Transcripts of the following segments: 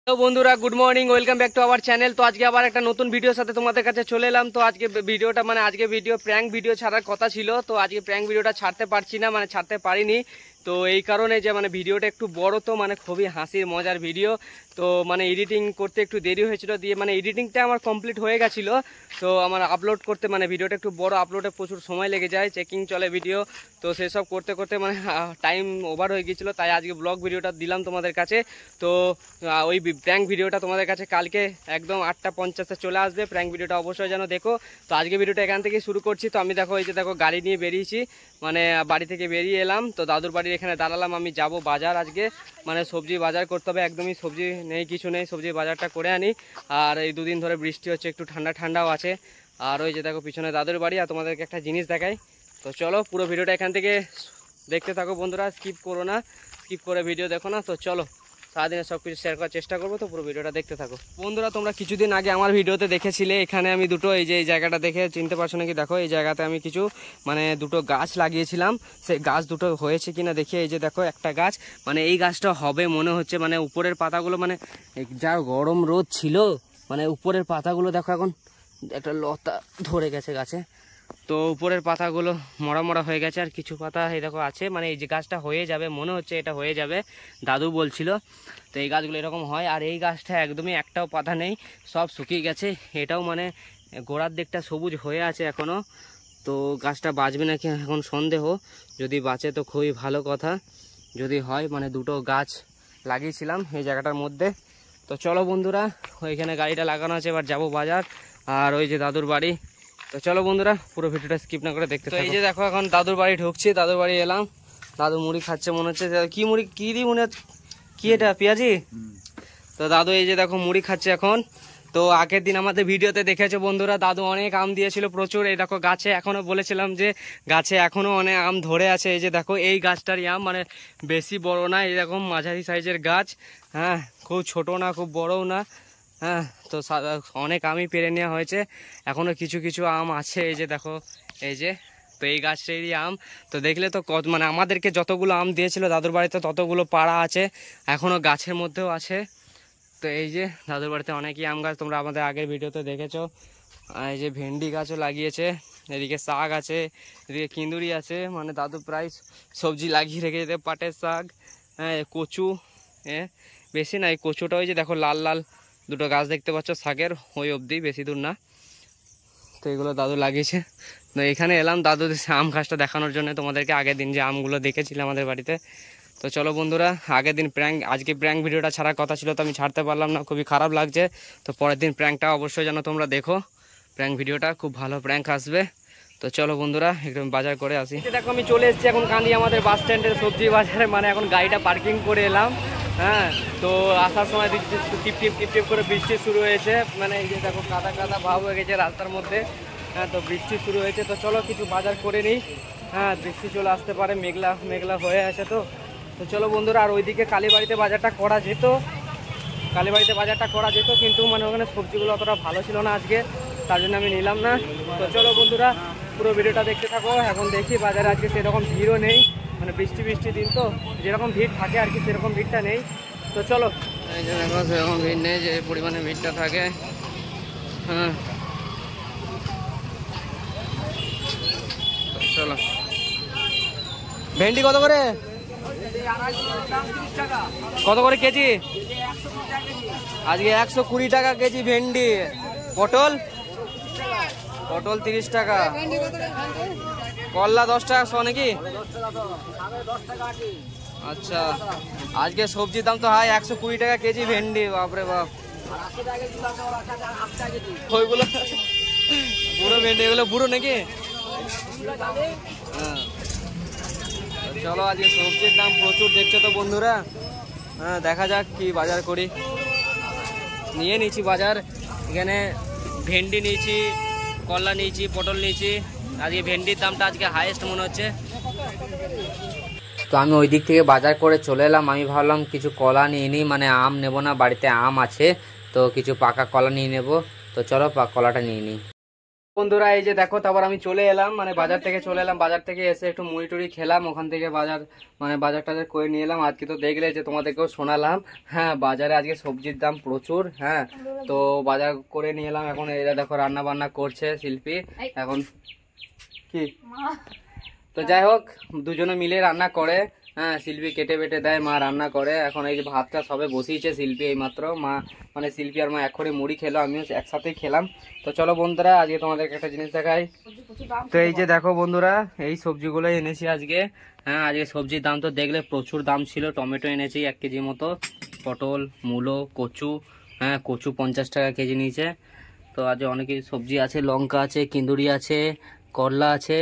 তো বন্ধুরা good morning, welcome back to our channel. তো আজকে আবার একটা নতুন ভিডিওর সাথে তোমাদের কাছে চলে এলাম। তো আজকে ভিডিওটা আজকে প্র্যাঙ্ক ভিডিও ছাড়ার কথা ছিল, তো আজকে প্র্যাঙ্ক ভিডিওটা ছাড়তে পারছি না, ছাড়তে পারিনি। তো এই কারণে যে ভিডিওটা একটু বড়, তো খুবই হাসির মজার ভিডিও। তো এডিটিং করতে একটু দেরি হয়েছিল, দিয়ে এডিটিংটা আমার কমপ্লিট হয়ে গেছিলো। তো আমার আপলোড করতে ভিডিওটা একটু বড়, আপলোডে প্রচুর সময় লেগে যায়, চেকিং চলে ভিডিও। তো সেসব করতে করতে টাইম ওভার হয়ে গিয়েছিলো, তাই আজকে ব্লগ ভিডিওটা দিলাম তোমাদের কাছে। তো ওই প্র্যাঙ্ক ভিডিওটা তোমাদের কাছে কালকে একদম 8:50 চলে আসবে। প্র্যাঙ্ক ভিডিওটা অবশ্যই যেন দেখো। তো আজকে ভিডিওটা এখান থেকে শুরু করছি। তো আমি দেখো এই যে দেখো গাড়ি নিয়ে বেরিয়েছি, বাড়ি থেকে বেরিয়ে এলাম। তো দাদুর বাড়ির এখানে দাঁড়ালাম। আমি যাব বাজার আজকে, সবজি বাজার করতে হবে। একদমই সবজি নেই, কিছু নেই, সবজি বাজারটা করে আনি। আর এই দুদিন ধরে বৃষ্টি হচ্ছে, একটু ঠান্ডা ঠান্ডাও আছে। আর ওই যে দেখো পিছনে দাদুর বাড়ি। আর তোমাদেরকে একটা জিনিস দেখাই। তো চলো পুরো ভিডিওটা এখান থেকে দেখতে থাকো বন্ধুরা, স্কিপ করো না, স্কিপ করে ভিডিও দেখো না। তো চলো সারাদিনে সব কিছু শেয়ার করার চেষ্টা করবো, তো পুরো ভিডিওটা দেখতে থাকো বন্ধুরা। তোমরা কিছুদিন আগে আমার ভিডিওতে দেখেছিলে, এখানে আমি দুটো এই যে এই জায়গাটা দেখে চিনতে পারছো নাকি দেখো, এই জায়গাতে আমি কিছু দুটো গাছ লাগিয়েছিলাম। সেই গাছ দুটো হয়েছে কিনা দেখি। এই যে দেখো একটা গাছ, এই গাছটা হবে মনে হচ্ছে। উপরের পাতাগুলো যা গরম রোদ ছিল, উপরের পাতাগুলো দেখো এখন একটা লতা ধরে গেছে গাছে। তো উপরের পাতাগুলো মরা মরা হয়ে গেছে, আর কিছু পাতা এই দেখো আছে। এই যে গাছটা হয়ে যাবে মনে হচ্ছে, এটা হয়ে যাবে, দাদু বলছিল। তো এই গাছগুলো এরকম হয়। আর এই গাছটা একদমই একটাও পাতা নেই, সব শুকিয়ে গেছে। এটাও গোড়ার দিকটা সবুজ হয়ে আছে এখনও। তো গাছটা বাঁচবে নাকি এখন সন্দেহ, যদি বাঁচে তো খুবই ভালো কথা। যদি হয় দুটো গাছ লাগিয়েছিলাম এই জায়গাটার মধ্যে। তো চলো বন্ধুরা, ওইখানে গাড়িটা লাগানো আছে, এবার যাবো বাজার। আর ওই যে দাদুর বাড়ি। তো চলো বন্ধুরা পুরো ভিডিওটা স্কিপ না করে দেখতে থাকো। এই যে দেখো এখন দাদুর বাড়ি ঢুকছি, দাদুর বাড়ি এলাম। দাদু মুড়ি খাচ্ছে মনে হচ্ছে। কি মুড়ি, কি দি মনে হচ্ছে, কি এটা পেঁয়াজি? তো দাদু এই যে দেখো মুড়ি খাচ্ছে এখন। তো আগের দিন আমাদের ভিডিওতে দেখেছো বন্ধুরা, দাদু অনেক আম দিয়েছিল প্রচুর। এই দেখো গাছে এখনো, বলেছিলাম যে গাছে এখনো অনেক আম ধরে আছে। এই যে দেখো এই গাছটারই আম, বেশি বড় না, এরকম মাঝারি সাইজের গাছ। হ্যাঁ, খুব ছোট না, খুব বড়ও না। হ্যাঁ, তো অনেক আমই পেরে নেওয়া হয়েছে, এখনো কিছু কিছু আম আছে। এই যে দেখো এই যে, তো এই গাছটারই আম। তো দেখলে তো কত আমাদেরকে যতগুলো আম দিয়েছিল দাদুর বাড়িতে, ততগুলো পাড়া আছে, এখনো গাছের মধ্যেও আছে। তো এই যে দাদুর বাড়িতে অনেকই আম গাছ, তোমরা আমাদের আগের ভিডিওতে দেখেছো। এই যে ভেন্ডি গাছও লাগিয়েছে, এদিকে শাক আছে, এদিকে কিন্দুরি আছে। দাদু প্রায় সবজি লাগিয়ে রেখেছে, পাটের শাক, হ্যাঁ, কচু। হ্যাঁ, বেশি না, এই কচুটা ওই যে দেখো লাল লাল দুটো গাছ দেখতে পাচ্ছ শাকের, ওই অবধি, বেশি দূর না। তো এগুলো দাদু লাগিয়েছে। তো এখানে এলাম দাদু আম গাছটা দেখানোর জন্য তোমাদেরকে, আগের দিন যে আমগুলো দেখেছিলাম আমাদের বাড়িতে। তো চলো বন্ধুরা, আগের দিন আজকে প্র্যাঙ্ক ভিডিওটা ছাড়ার কথা ছিল, তো আমি ছাড়তে পারলাম না, খুবই খারাপ লাগছে। তো পরের দিন প্র্যাঙ্কটা অবশ্যই যেন তোমরা দেখো, প্র্যাঙ্ক ভিডিওটা খুব ভালো প্র্যাঙ্ক আসবে। তো চলো বন্ধুরা একদম বাজার করে আসি। দেখো আমি চলে এসেছি এখন কান্দি আমাদের বাস স্ট্যান্ডের সবজি বাজারে। এখন গাড়িটা পার্কিং করে এলাম। হ্যাঁ, তো আসার সময় দেখছি টিপ টিপ টিপ টিপ করে বৃষ্টি শুরু হয়েছে। এই যে দেখো কাদা কাদা ভাব হয়ে গেছে রাস্তার মধ্যে। হ্যাঁ, তো বৃষ্টি শুরু হয়েছে। তো চলো কিছু বাজার করে নিই। হ্যাঁ, বৃষ্টি চলে আসতে পারে, মেঘলা মেঘলা হয়ে আছে। তো চলো বন্ধুরা, আর ওইদিকে কালীবাড়িতে বাজারটা করা যেত, কিন্তু ওখানে সবজিগুলো অতটা ভালো ছিল না আজকে, তার জন্য আমি নিলাম না। তো চলো বন্ধুরা পুরো ভিডিওটা দেখতে থাকো। এখন দেখি বাজারে আজকে সেরকম ভিড়ও নেই, বৃষ্টি দিন তো যেরকম ভিড় থাকে আর কি, সেরকম ভিড়টা নেই। তো চলো, এই যে দেখো সেরকম ভিড় নেই যে পরিমাণে ভিড়টা থাকে। হ্যাঁ, চলো। ভেন্ডি কত করে, কত করে কেজি? আজকে 120 টাকা কেজি ভেন্ডি। পটল 30 টাকা, করলা 10 টাকা শো নাকি? আচ্ছা, আজকে সবজির দাম তো হাই, 120 টাকা কেজি ভেন্ডি, বাপরে বাপ। ওইগুলো বুড়ো ভেন্ডি, এগুলো বুড়ো নাকি? হ্যাঁ, চলো আজকে সবজির দাম প্রচুর দেখছো তো বন্ধুরা। হ্যাঁ, দেখা যাক কি বাজার করি। নিয়ে নিয়েছি বাজার, এখানে ভেন্ডি নিয়েছি, করলা নিয়েছি, পটল নিয়েছি। আজকে ভেন্ডির দামটা আজকে হাইয়েস্ট মনে হচ্ছে। তো আমি ওই দিক থেকে বাজার করে চলে এলাম। আমি ভাবলাম কিছু কলা নিয়ে নিই, আম নেব না, বাড়িতে আম আছে, তো কিছু পাকা কলা নিয়ে নেব। তো চলো কলাটা নিয়ে নিই। বন্ধুরা এই যে দেখো, তারপর আমি চলে এলাম, মানে বাজার থেকে চলে এলাম, বাজার থেকে এসে একটু মুড়ি টুড়ি খেলাম, ওখান থেকে বাজার টাজার করে নিয়ে এলাম। আজকে তো দেখলে যে তোমাদেরকেও শোনালাম, হ্যাঁ বাজারে আজকে সবজির দাম প্রচুর। হ্যাঁ তো বাজার করে নিয়ে এলাম, এখন এরা দেখো রান্না বান্না করছে শিল্পী এখন কি। তো যাই হোক, দুজনে মিলে রান্না করে। হ্যাঁ শিল্পী কেটে বেটে দেয়, মা রান্না করে। এখন এই যে ভাতটা সবে বসিয়েছে শিল্পী এইমাত্র, মা মানে শিল্পী আর মা এখনই মুড়ি খেলো, আমিও একসাথেই খেলাম। তো চলো বন্ধুরা আজকে তোমাদেরকে একটা জিনিস দেখাই। তো এই যে দেখো বন্ধুরা, এই সবজিগুলো এনেছি আজকে। হ্যাঁ আজকে সবজির দাম তো দেখলে প্রচুর দাম ছিল। টমেটো এনেছি 1 কেজি মতো, পটল, মূলো, কচু। হ্যাঁ কচু 50 টাকা কেজি নিয়েছে। তো আজ অনেক সবজি আছে, লঙ্কা আছে, কিন্দুরি আছে, করলা আছে।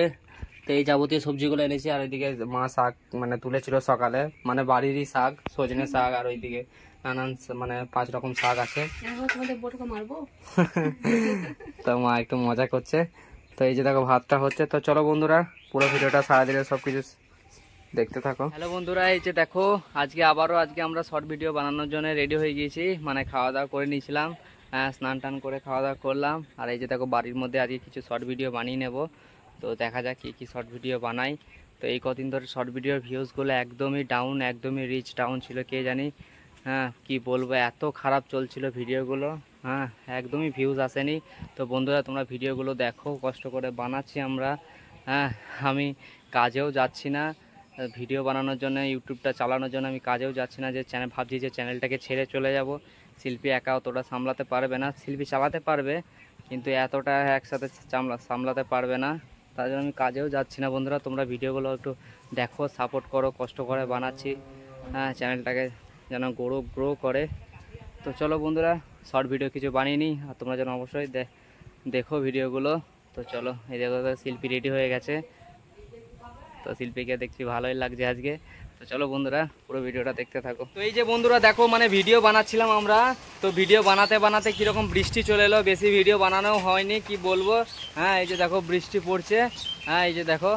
তো এই যাবতীয় সবজিগুলো এনেছি। আর ওইদিকে মা শাক মানে তুলেছিল সকালে, মানে বাড়িরই শাক, সজনে শাক, আর ওইদিকে নানান মানে 5 রকম শাক আছে। তো মা একটু মজা করছে। তো এই যে দেখো ভাতটা হচ্ছে। তো চলো বন্ধুরা পুরো ভিডিওটা সারাদিনের সবকিছু দেখতে থাকো। হ্যালো বন্ধুরা, এই যে দেখো আজকে আমরা শর্ট ভিডিও বানানোর জন্য রেডি হয়ে গিয়েছি, মানে খাওয়া দাওয়া করে নিয়েছিলাম। স্নান টান করে খাওয়া দাওয়া করলাম। আর এই যে দেখো বাড়ির মধ্যে আজকে কিছু শর্ট ভিডিও বানিয়ে নেব। তো দেখা যাক কি শর্ট ভিডিও বানাই। তো এই কদিন ধরে শর্ট ভিডিওর ভিউজগুলো একদমই ডাউন, একদমই রিচ ডাউন ছিল, কে জানি। হ্যাঁ কি বলবো, এত খারাপ চলছিল ভিডিওগুলো। হ্যাঁ একদমই ভিউজ আসেনি। তো বন্ধুরা তোমরা ভিডিওগুলো দেখো, কষ্ট করে বানাচ্ছি আমরা। হ্যাঁ আমি কাজেও যাচ্ছি না ভিডিও বানানোর জন্য, ইউটিউবটা চালানোর জন্য আমি কাজেও যাচ্ছি না, যে ভাবছি যে চ্যানেলটাকে ছেড়ে চলে যাব। শিল্পী একা অতটা সামলাতে পারবে না, শিল্পী চালাতে পারবে কিন্তু এতটা একসাথে সামলাতে পারবে না। তার জন্য আমি কাজেও যাচ্ছি না। বন্ধুরা তোমরা ভিডিওগুলো একটু দেখো, সাপোর্ট করো, কষ্ট করে বানাচ্ছি। হ্যাঁ চ্যানেলটাকে যেন গ্রো করে। তো চলো বন্ধুরা শর্ট ভিডিও কিছু বানিয়ে নিই, আর তোমরা যেন অবশ্যই দেখো ভিডিওগুলো। তো চলো এই দেখো শিল্পী রেডি হয়ে গেছে। তো শিল্পীকে দেখছি ভালোই লাগছে আজকে। তো চলো বন্ধুরা পুরো ভিডিওটা দেখতে থাকো। তো এই যে বন্ধুরা দেখো, মানে ভিডিও বানাচ্ছিলাম আমরা। তো ভিডিও বানাতে বানাতে কীরকম বৃষ্টি চলে এলো, বেশি ভিডিও বানানো হয়নি, কি বলবো। হ্যাঁ এই যে দেখো বৃষ্টি পড়ছে। হ্যাঁ এই যে দেখো,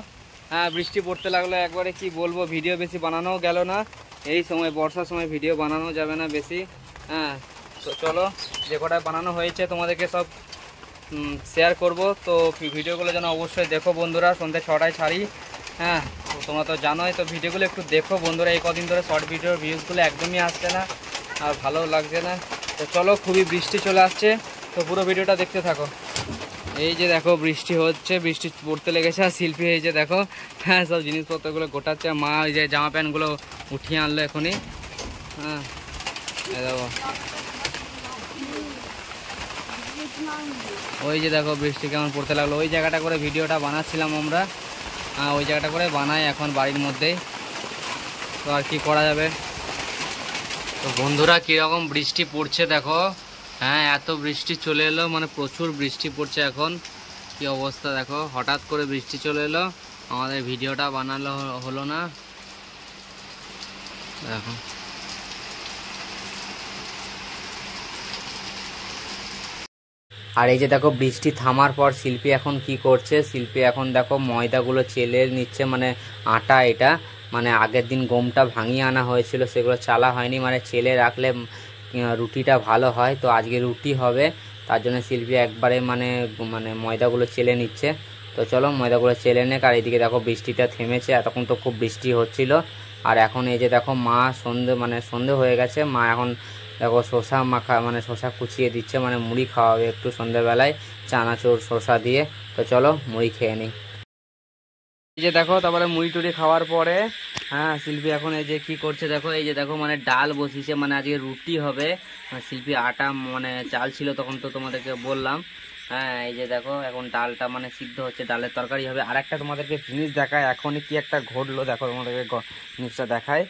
হ্যাঁ বৃষ্টি পড়তে লাগলো একবারে, কি বলবো, ভিডিও বেশি বানানোও গেল না। এই সময় বর্ষার সময় ভিডিও বানানো যাবে না বেশি। হ্যাঁ তো চলো যে কটা বানানো হয়েছে তোমাদেরকে সব শেয়ার করব। তো ভিডিওগুলো যেন অবশ্যই দেখো বন্ধুরা, সন্ধ্যে 6টায় ছাড়ি। হ্যাঁ তো তোমরা তো জানোই, তো ভিডিওগুলো একটু দেখো বন্ধুরা। এই কদিন ধরে শর্ট ভিডিওর ভিউজগুলো একদমই আসছে না, আর ভালো লাগছে না। তো চলো খুবই বৃষ্টি চলে আসছে, তো পুরো ভিডিওটা দেখতে থাকো। এই যে দেখো বৃষ্টি হচ্ছে, বৃষ্টি পড়তে লেগেছে। আর শিল্পী এই যে দেখো, হ্যাঁ সব জিনিসপত্রগুলো গোটাচ্ছে। মা এই যে জামা প্যান্টগুলো উঠিয়ে আনলো এখনই। হ্যাঁ দেখো, ওই যে দেখো বৃষ্টি কেমন পড়তে লাগলো। ওই জায়গাটা করে ভিডিওটা বানাচ্ছিলাম আমরা। ওই জায়গাটা করে বানাই এখন বাড়ির মধ্যেই। তো আর কি করা যাবে। তো বন্ধুরা কীরকম বৃষ্টি পড়ছে দেখো। হ্যাঁ এত বৃষ্টি চলে এলো, মানে প্রচুর বৃষ্টি পড়ছে এখন। কি অবস্থা দেখো, হঠাৎ করে বৃষ্টি চলে এলো, আমাদের ভিডিওটা বানানো হলো না। দেখো আর এই যে দেখো বৃষ্টি থামার পর শিল্পী এখন কি করছে। শিল্পী এখন দেখো ময়দাগুলো চেলে নিচ্ছে, মানে আটা এটা, মানে আগের দিন গমটা ভাঙিয়ে আনা হয়েছিল, সেগুলো চালা হয়নি, মানে চেলে রাখলে রুটিটা ভালো হয়। তো আজকে রুটি হবে, তার জন্য শিল্পী একবারে মানে মানে ময়দাগুলো চেলে নিচ্ছে। তো চলো ময়দাগুলো চেলে নেক। আর এইদিকে দেখো বৃষ্টিটা থেমেছে, এতক্ষণ তো খুব বৃষ্টি হচ্ছিল। আর এখন এই যে দেখো মা সন্ধে হয়ে গেছে, মা এখন দেখো শসা মাখা মানে শসা কুচিয়ে দিচ্ছে, মানে মুড়ি খাওয়াবে একটু সন্ধ্যেবেলায় চানাচুর শসা দিয়ে। তো চলো মুড়ি খেয়ে নিই। এই যে দেখো তারপরে মুড়ি টুড়ি খাওয়ার পরে হ্যাঁ শিল্পী এখন এই যে কি করছে দেখো। এই যে দেখো মানে ডাল বসিয়েছে, মানে আজকে রুটি হবে। শিল্পী আটা মানে চাল ছিল তখন, তো তোমাদেরকে বললাম। হ্যাঁ এই যে দেখো এখন ডালটা মানে সিদ্ধ হচ্ছে, ডালের তরকারি হবে। আর একটা তোমাদেরকে জিনিস দেখায়, এখনই কি একটা ঘটলো দেখো, তোমাদেরকে জিনিসটা দেখায়।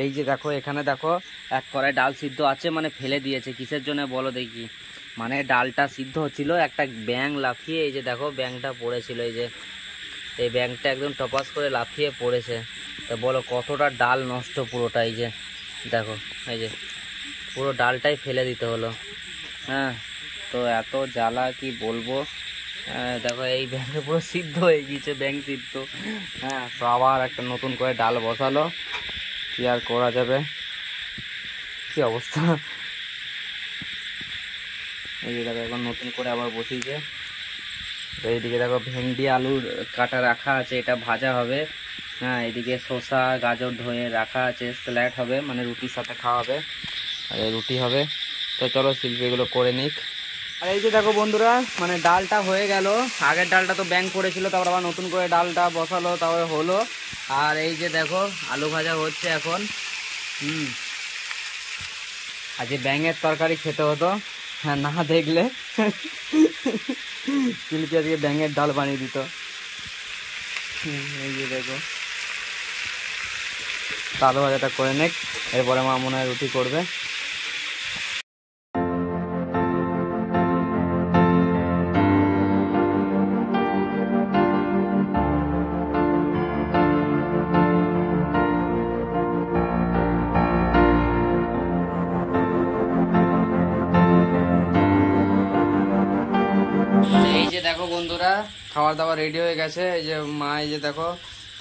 এই যে দেখো এখানে দেখো এক কড়াই ডাল সিদ্ধ আছে, মানে ফেলে দিয়েছে, কিসের জন্য বলো দেখি। মানে ডালটা সিদ্ধ হচ্ছিল, একটা ব্যাঙ লাফিয়ে এই যে দেখো ব্যাঙটা পড়েছিল, এই যে এই ব্যাঙটা একদম টপাস করে লাফিয়ে পড়েছে। তো বলো কতটা ডাল নষ্ট পুরোটা। এই যে দেখো এই যে পুরো ডালটাই ফেলে দিতে হলো। হ্যাঁ তো এত জ্বালা কি বলবো। দেখো এই ব্যাঙে পুরো সিদ্ধ হয়ে গিয়েছে, ব্যাঙ সিদ্ধ। হ্যাঁ তো আবার একটা নতুন করে ডাল বসালো, কি আর করা যাবে, কি অবস্থা। এই যে দেখো এখন নতুন করে আবার বসিয়েছে। তো এইদিকে দেখো ভেন্ডি আলুর কাটা রাখা আছে, এটা ভাজা হবে। হ্যাঁ, এদিকে শসা গাজর ধুয়ে রাখা আছে, স্যালাড হবে, মানে রুটির সাথে খাওয়া হবে, আর এই রুটি হবে। তো চলো শিল্পী এগুলো করে নিক। আর এই যে দেখো বন্ধুরা, মানে ডালটা হয়ে গেল। আগের ডালটা তো ব্যাং করেছিল, তারপর আবার নতুন করে ডালটা বসালো, তারপরে হলো। আর এই যে দেখো আলু ভাজা হচ্ছে এখন। আজকে ব্যাঙের তরকারি খেতে হতো, হ্যাঁ, না দেখলে শিল্পী আজকে ব্যাঙের ডাল বানিয়ে দিত। এই যে দেখো আলু ভাজাটা করে নেক, এরপরে মা মনে হয় রুটি করবে। এই যে দেখো বন্ধুরা, খাবার দাবার রেডি হয়ে গেছে। এই যে মা এই যে দেখো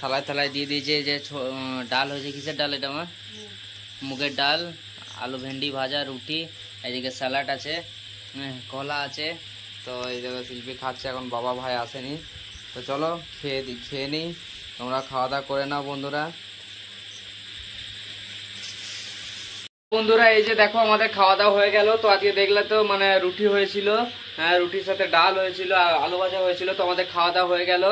থালায় থালায় দিয়ে দিয়েছে। যে ডাল হয়েছে, কিসের ডাল এটা আমার? মুগের ডাল, আলু ভেন্ডি ভাজা, রুটি, এদিকে স্যালাড আছে, কলা আছে। তো এই দেখো শিল্পী খাচ্ছে এখন, বাবা ভাই আসেনি। তো চলো খেয়ে নিই, তোমরা খাওয়া দাওয়া করে নাও বন্ধুরা। বন্ধুরা এই যে দেখো আমাদের খাওয়া দাওয়া হয়ে গেল। তো আজকে দেখলে তো মানে রুটি হয়েছিল, হ্যাঁ, রুটির সাথে ডাল হয়েছিল আর আলু ভাজা হয়েছিল। তো আমাদের খাওয়া দাওয়া হয়ে গেল।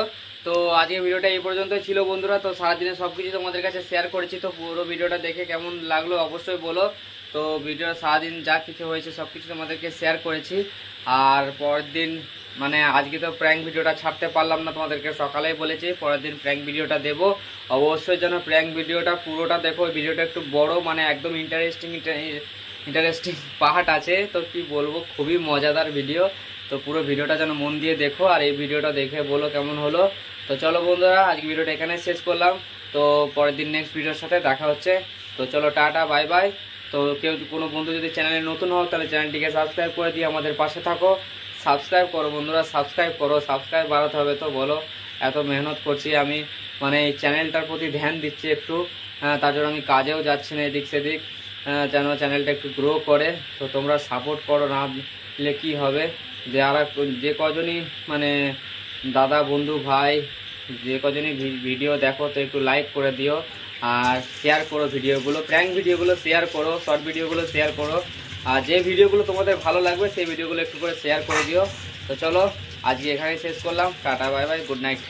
তো আজকে ভিডিওটা এই পর্যন্তই ছিল বন্ধুরা। তো সারাদিনে সবকিছু তোমাদের কাছে শেয়ার করেছি। তো পুরো ভিডিওটা দেখে কেমন লাগলো অবশ্যই বলো। তো ভিডিও সারাদিন যা কিছু হয়েছে সবকিছু তোমাদেরকে শেয়ার করেছি। আর পরের দিন মানে আজকে তো প্র্যাঙ্ক ভিডিওটা ছাড়তে পারলাম না, তোমাদেরকে সকালেই বলেছি পরের দিন প্র্যাঙ্ক ভিডিওটা দেবো। অবশ্যই যেন প্র্যাঙ্ক ভিডিওটা পুরোটা দেখো। ভিডিওটা একটু বড়, মানে একদম ইন্টারেস্টিং পার্ট আছে। তো কি বলবো, খুবই মজাদার ভিডিও। তো পুরো ভিডিওটা যেন মন দিয়ে দেখো, আর এই ভিডিওটা দেখে বলো কেমন হলো। তো চলো বন্ধুরা, আজকে ভিডিওটা এখানে শেষ করলাম। তো পরের দিন নেক্সট ভিডিওর সাথে দেখা হচ্ছে। তো চলো টাটা, বাই বাই। তো কেউ কোনো বন্ধু যদি চ্যানেলে নতুন হও তাহলে চ্যানেলটিকে সাবস্ক্রাইব করে দিয়ে আমাদের পাশে থাকো। সাবস্ক্রাইব করো বন্ধুরা, সাবস্ক্রাইব করো, সাবস্ক্রাইব বাড়াতে হবে। তো বলো, এত মেহনত করছি আমি, মানে এই চ্যানেলটার প্রতি ধ্যান দিচ্ছি একটু, তার জন্য আমি কাজেও যাচ্ছি না এদিক সেদিক, যেন চ্যানেলটা একটু গ্রো করে। তো তোমরা সাপোর্ট করো, না দিলে কী হবে। যে কজনই মানে দাদা বন্ধু ভাই যে কজনই ভিডিও দেখো তো একটু লাইক করে দিও, আর শেয়ার করো ভিডিওগুলো, প্র্যাঙ্ক ভিডিওগুলো শেয়ার করো, শর্ট ভিডিওগুলো শেয়ার করো। আর যে ভিডিওগুলো তোমাদের ভালো লাগবে সেই ভিডিওগুলো একটু করে শেয়ার করে দিও। তো চলো আজকে এখানেই শেষ করলাম, tata bye bye, good night.